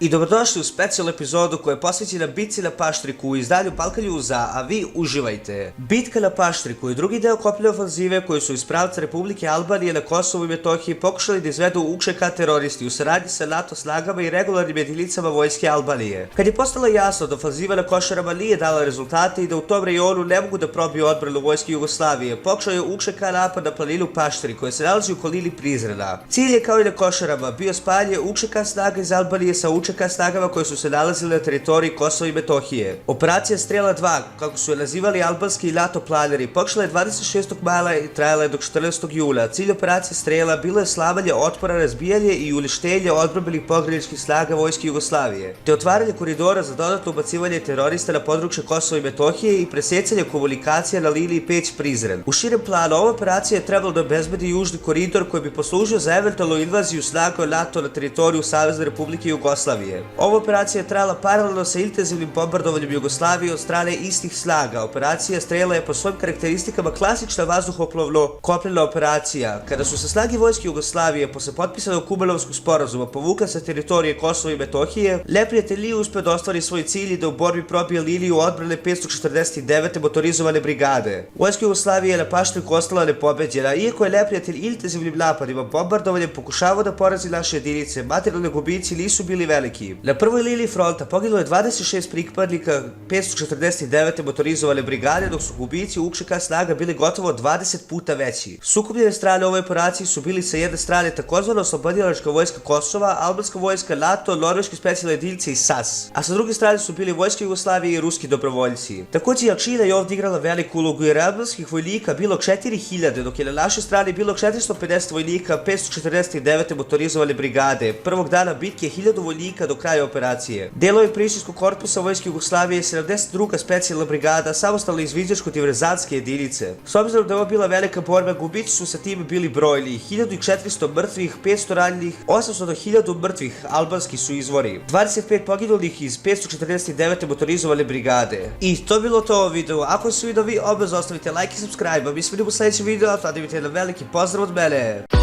I dobrodošli u specijalnu epizodu koja je posvećena bitci na Paštriku u izdanju Balkan Newsa, a vi uživajte. Bitka na Paštriku je drugi deo kopnene ofanzive koju su iz pravca Republike Albanije na Kosovu i Metohiji pokušali da izvedu UČK teroristi u saradnji sa NATO snagama i regularnim jedinicama vojske Albanije. Kad je postalo jasno da ofanziva na Košarama nije dala rezultate i da u tom rejonu ne mogu da probiju odbranu vojske Jugoslavije, pokušao je UČK napad na planinu Paštrik koja se nalazi u okolini Prizrena. Cilj je kao i na Košarama bio spajanje UČK snaga iz Albanije sa UČK snagama koje su se nalazile na teritoriji Kosova i Metohije. Operacija Strela 2, kako su je nazivali albanski i NATO planeri, počela je 26. maja i trajala je do 14. jula. Cilj operacije Strela bilo je slavanje otpora, razbijanje i uništenje odbrambenih pograničnih snaga vojske Jugoslavije, te otvaranje koridora za dodatno ubacivanje terorista na područje Kosova i Metohije i presecanje komunikacija na liniji Peć-Prizren. U širem planu, ova operacija je trebala da obezbedi južni koridor koji bi poslužio za eventualnu invaziju snaga NATO na teritoriju Savezne Republike Jugoslavije. Ova operacija je trajala paralelno sa intenzivnim bombardovanjem Jugoslavije od strane istih snaga. Operacija Strela je po svojim karakteristikama klasična vazduhoplovno-kopnena operacija. Kada su se snage vojske Jugoslavije posle potpisanog Kumanovskog sporazuma povukle sa teritorije Kosova i Metohije, neprijatelj nije uspeo da ostvari svoj cilj i da u borbi probije liniju odbrane 549. motorizovane brigade. Vojska Jugoslavije je na Paštriku ostala nepobeđena, iako je neprijatelj intenzivnim napadima bombardovanjem pokušavao da porazi naše jedinice, materijalni gubici nisu bili veliki. Na prvoj liniji fronta poginulo je 26 pripadnika 549. motorizovane brigade, dok su gubici UČK snaga bili gotovo 20 puta veći. Sukobljene strane u ovoj operaciji su bili sa jedne strane takozvana oslobodilačka vojska Kosova, albanska vojska NATO, norveške specijalne jedinice i SAS, a sa druge strane su bili vojske Jugoslavije i ruski dobrovoljci. Također Jakšina je ovdje igrala veliku ulogu jer albanskih vojnika bilo 4000, dok je na našoj strani bilo 450 vojnika 549. motorizovane brigade. Prvog dana bitke 1000 vojnika do kraja operacije. Delovi Prištinskog korpusa vojske Jugoslavije i 72. specijalna brigada, samostalne izviđačko-diverzantske jedinice. S obzirom da je ovo bila velika borba, gubici su sa tim bili brojni. 1400 mrtvih, 500 ranjenih, 800 do 1000 mrtvih, albanski su izvori. 25 poginulih iz 549. motorizovane brigade. I to bilo to ovo video. Ako se video vi, obavezno ostavite like i subscribe, a mi se vidimo u sljedećem videu, a tada imate jedan veliki pozdrav od mene.